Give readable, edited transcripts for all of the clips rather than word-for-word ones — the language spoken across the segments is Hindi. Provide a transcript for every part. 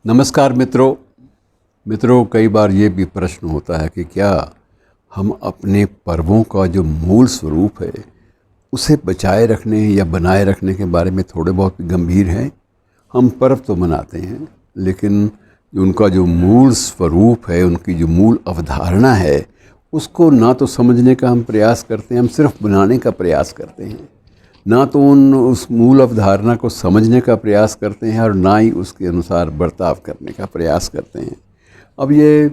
नमस्कार मित्रों, कई बार ये भी प्रश्न होता है कि क्या हम अपने पर्वों का जो मूल स्वरूप है उसे बचाए रखने या बनाए रखने के बारे में थोड़े बहुत गंभीर हैं। हम पर्व तो मनाते हैं, लेकिन उनका जो मूल स्वरूप है, उनकी जो मूल अवधारणा है, उसको ना तो समझने का हम प्रयास करते हैं, हम सिर्फ बनाने का प्रयास करते हैं। ना तो उस मूल अवधारणा को समझने का प्रयास करते हैं और ना ही उसके अनुसार बर्ताव करने का प्रयास करते हैं। अब ये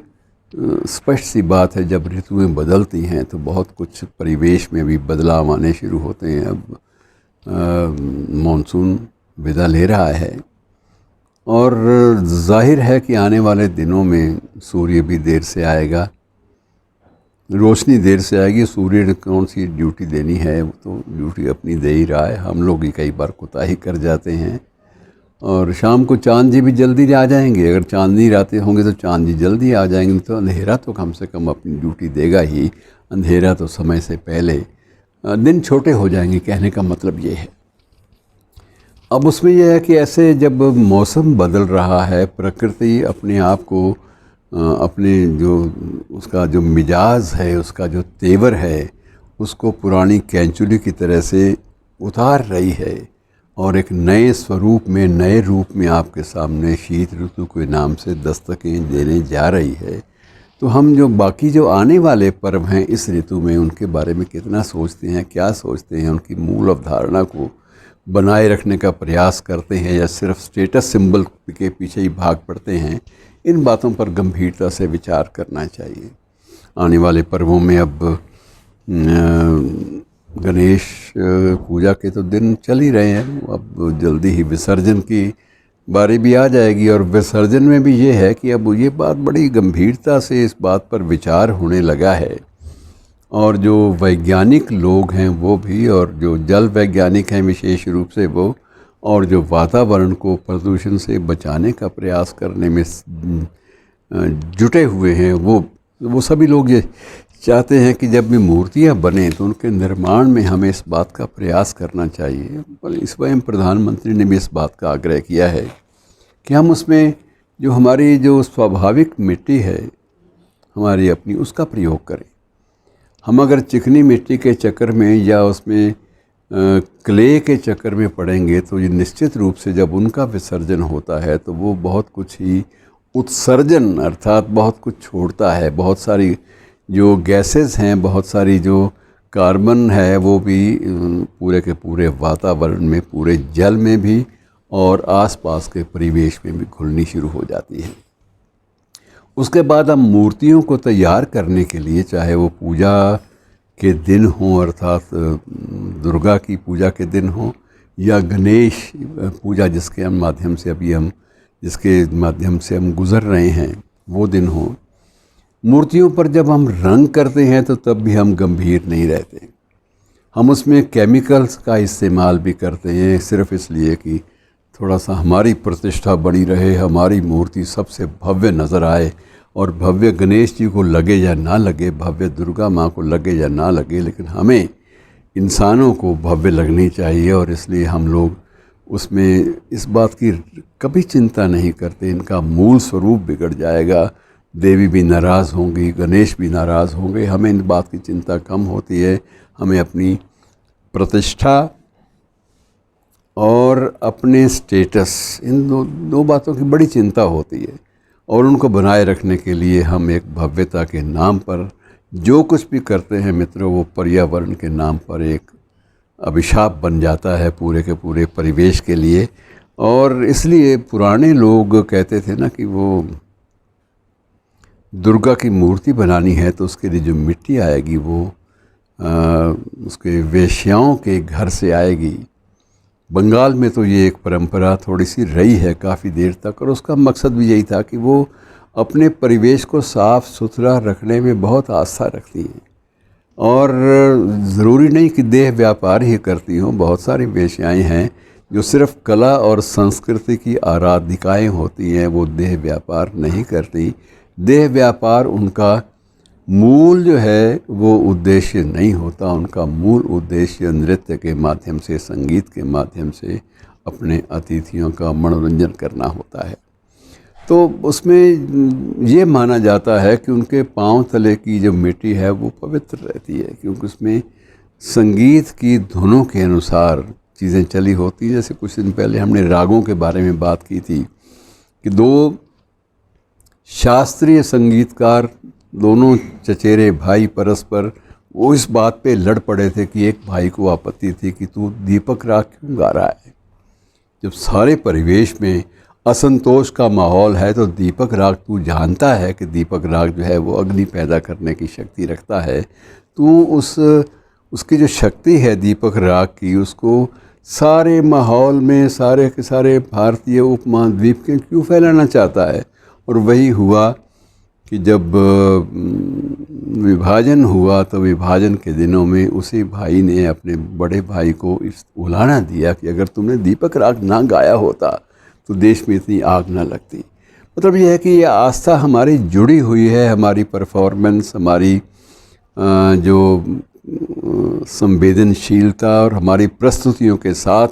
स्पष्ट सी बात है, जब ऋतुएं बदलती हैं तो बहुत कुछ परिवेश में भी बदलाव आने शुरू होते हैं। अब मानसून विदा ले रहा है और जाहिर है कि आने वाले दिनों में सूर्य भी देर से आएगा, रोशनी देर से आएगी। सूर्य ने कौन सी ड्यूटी देनी है, वो तो ड्यूटी अपनी दे ही रहा है। हम लोग ही कई बार कोताही कर जाते हैं। और शाम को चांद जी भी जल्दी आ जाएंगे। अगर चांदनी रातें होंगे तो चांद जी जल्दी आ जाएंगे, तो अंधेरा तो कम से कम अपनी ड्यूटी देगा ही। अंधेरा तो समय से पहले, दिन छोटे हो जाएंगे, कहने का मतलब ये है। अब उसमें यह है कि ऐसे जब मौसम बदल रहा है, प्रकृति अपने आप को अपने जो उसका जो मिजाज है, उसका जो तेवर है, उसको पुरानी कैंचुली की तरह से उतार रही है और एक नए स्वरूप में, नए रूप में आपके सामने शीत ऋतु के नाम से दस्तकें देने जा रही है। तो हम जो बाकी जो आने वाले पर्व हैं इस ऋतु में, उनके बारे में कितना सोचते हैं, क्या सोचते हैं, उनकी मूल अवधारणा को बनाए रखने का प्रयास करते हैं या सिर्फ स्टेटस सिंबल के पीछे ही भाग पड़ते हैं, इन बातों पर गंभीरता से विचार करना चाहिए। आने वाले पर्वों में अब गणेश पूजा के तो दिन चल ही रहे हैं, अब जल्दी ही विसर्जन की बारी भी आ जाएगी। और विसर्जन में भी ये है कि अब ये बात बड़ी गंभीरता से इस बात पर विचार होने लगा है, और जो वैज्ञानिक लोग हैं वो भी, और जो जल वैज्ञानिक हैं विशेष रूप से वो, और जो वातावरण को प्रदूषण से बचाने का प्रयास करने में जुटे हुए हैं, वो सभी लोग ये चाहते हैं कि जब भी मूर्तियां बने तो उनके निर्माण में हमें इस बात का प्रयास करना चाहिए। पर इस स्वयं प्रधानमंत्री ने भी इस बात का आग्रह किया है कि हम उसमें जो हमारी जो स्वाभाविक मिट्टी है हमारी अपनी, उसका प्रयोग करें। हम अगर चिकनी मिट्टी के चक्कर में या उसमें क्ले के चक्कर में पड़ेंगे तो ये निश्चित रूप से जब उनका विसर्जन होता है तो वो बहुत कुछ ही उत्सर्जन, अर्थात बहुत कुछ छोड़ता है। बहुत सारी जो गैसेस हैं, बहुत सारी जो कार्बन है, वो भी पूरे के पूरे वातावरण में, पूरे जल में भी और आसपास के परिवेश में भी घुलनी शुरू हो जाती है। उसके बाद हम मूर्तियों को तैयार करने के लिए, चाहे वो पूजा के दिन हों, अर्थात दुर्गा की पूजा के दिन हों, या गणेश पूजा जिसके माध्यम से हम गुज़र रहे हैं वो दिन हों, मूर्तियों पर जब हम रंग करते हैं तो तब भी हम गंभीर नहीं रहते। हम उसमें केमिकल्स का इस्तेमाल भी करते हैं सिर्फ इसलिए कि थोड़ा सा हमारी प्रतिष्ठा बनी रहे, हमारी मूर्ति सबसे भव्य नज़र आए, और भव्य गणेश जी को लगे या ना लगे, भव्य दुर्गा माँ को लगे या ना लगे, लेकिन हमें इंसानों को भव्य लगनी चाहिए। और इसलिए हम लोग उसमें इस बात की कभी चिंता नहीं करते, इनका मूल स्वरूप बिगड़ जाएगा, देवी भी नाराज़ होंगी, गणेश भी नाराज़ होंगे। हमें इन बात की चिंता कम होती है। हमें अपनी प्रतिष्ठा और अपने स्टेटस, इन दो बातों की बड़ी चिंता होती है, और उनको बनाए रखने के लिए हम एक भव्यता के नाम पर जो कुछ भी करते हैं मित्रों, वो पर्यावरण के नाम पर एक अभिशाप बन जाता है पूरे के पूरे परिवेश के लिए। और इसलिए पुराने लोग कहते थे ना कि वो दुर्गा की मूर्ति बनानी है तो उसके लिए जो मिट्टी आएगी वो उसके वेश्याओं के घर से आएगी। बंगाल में तो ये एक परंपरा थोड़ी सी रही है काफ़ी देर तक, और उसका मकसद भी यही था कि वो अपने परिवेश को साफ़ सुथरा रखने में बहुत आस्था रखती हैं, और ज़रूरी नहीं कि देह व्यापार ही करती हों। बहुत सारी वेश्याएँ हैं जो सिर्फ कला और संस्कृति की आराधिकाएँ होती हैं, वो देह व्यापार नहीं करती। देह व्यापार उनका मूल जो है वो उद्देश्य नहीं होता। उनका मूल उद्देश्य नृत्य के माध्यम से, संगीत के माध्यम से अपने अतिथियों का मनोरंजन करना होता है। तो उसमें ये माना जाता है कि उनके पांव तले की जो मिट्टी है वो पवित्र रहती है, क्योंकि उसमें संगीत की धुनों के अनुसार चीज़ें चली होती हैं। जैसे कुछ दिन पहले हमने रागों के बारे में बात की थी कि दो शास्त्रीय संगीतकार, दोनों चचेरे भाई परस्पर वो इस बात पे लड़ पड़े थे कि एक भाई को आपत्ति थी कि तू दीपक राग क्यों गा रहा है। जब सारे परिवेश में असंतोष का माहौल है तो दीपक राग, तू जानता है कि दीपक राग जो है वो अग्नि पैदा करने की शक्ति रखता है, तू उसकी जो शक्ति है दीपक राग की, उसको सारे माहौल में, सारे के सारे भारतीय उपमहाद्वीप के क्यों फैलाना चाहता है। और वही हुआ कि जब विभाजन हुआ तो विभाजन के दिनों में उसी भाई ने अपने बड़े भाई को इस उलाहना दिया कि अगर तुमने दीपक राग ना गाया होता तो देश में इतनी आग ना लगती। मतलब ये है कि ये आस्था हमारी जुड़ी हुई है, हमारी परफॉर्मेंस, हमारी जो संवेदनशीलता और हमारी प्रस्तुतियों के साथ,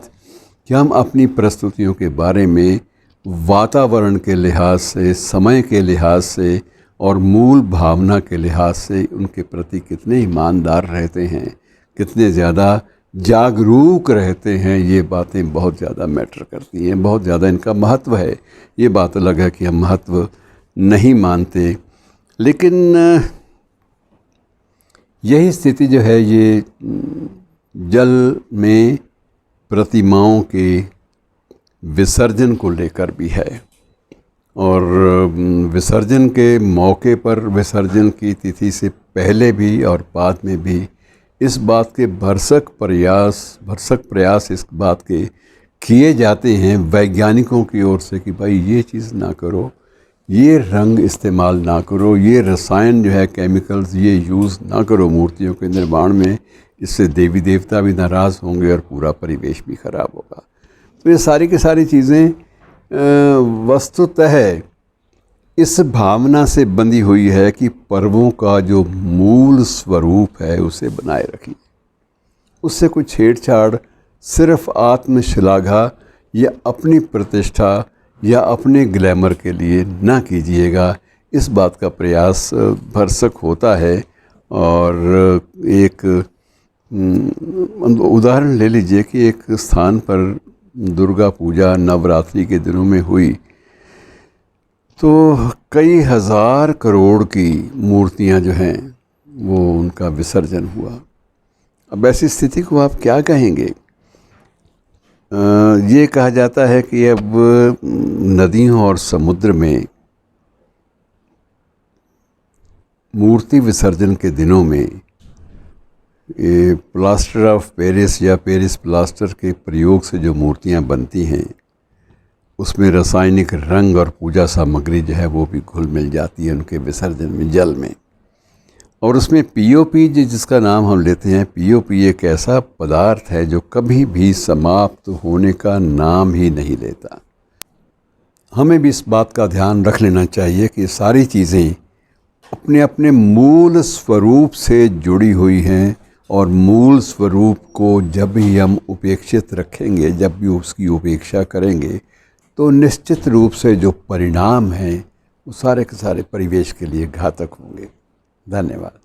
कि हम अपनी प्रस्तुतियों के बारे में वातावरण के लिहाज से, समय के लिहाज से और मूल भावना के लिहाज से उनके प्रति कितने ईमानदार रहते हैं, कितने ज़्यादा जागरूक रहते हैं, ये बातें बहुत ज़्यादा मैटर करती हैं, बहुत ज़्यादा इनका महत्व है। ये बात अलग है कि हम महत्व नहीं मानते, लेकिन यही स्थिति जो है ये जल में प्रतिमाओं के विसर्जन को लेकर भी है। और विसर्जन के मौके पर, विसर्जन की तिथि से पहले भी और बाद में भी इस बात के भरसक प्रयास इस बात के किए जाते हैं वैज्ञानिकों की ओर से कि भाई ये चीज़ ना करो, ये रंग इस्तेमाल ना करो, ये रसायन जो है केमिकल्स ये यूज़ ना करो मूर्तियों के निर्माण में, इससे देवी देवता भी नाराज़ होंगे और पूरा परिवेश भी ख़राब होगा। तो ये सारी की सारी चीज़ें वस्तुतः इस भावना से बंधी हुई है कि पर्वों का जो मूल स्वरूप है उसे बनाए रखिए, उससे कोई छेड़छाड़ सिर्फ आत्मश्लाघा या अपनी प्रतिष्ठा या अपने ग्लैमर के लिए ना कीजिएगा। इस बात का प्रयास भरसक होता है। और एक उदाहरण ले लीजिए कि एक स्थान पर दुर्गा पूजा नवरात्रि के दिनों में हुई तो कई हज़ार करोड़ की मूर्तियां जो हैं वो उनका विसर्जन हुआ। अब ऐसी स्थिति को आप क्या कहेंगे? ये कहा जाता है कि अब नदियों और समुद्र में मूर्ति विसर्जन के दिनों में ये प्लास्टर ऑफ पेरिस या पेरिस प्लास्टर के प्रयोग से जो मूर्तियां बनती हैं उसमें रासायनिक रंग और पूजा सामग्री जो है वो भी घुल मिल जाती है उनके विसर्जन में, जल में। और उसमें पीओपी जिसका नाम हम लेते हैं, पीओपी एक ऐसा पदार्थ है जो कभी भी समाप्त होने का नाम ही नहीं लेता। हमें भी इस बात का ध्यान रख लेना चाहिए कि सारी चीज़ें अपने अपने मूल स्वरूप से जुड़ी हुई हैं और मूल स्वरूप को जब भी हम उपेक्षित रखेंगे, जब भी उसकी उपेक्षा करेंगे, तो निश्चित रूप से जो परिणाम हैं वो सारे के सारे परिवेश के लिए घातक होंगे। धन्यवाद।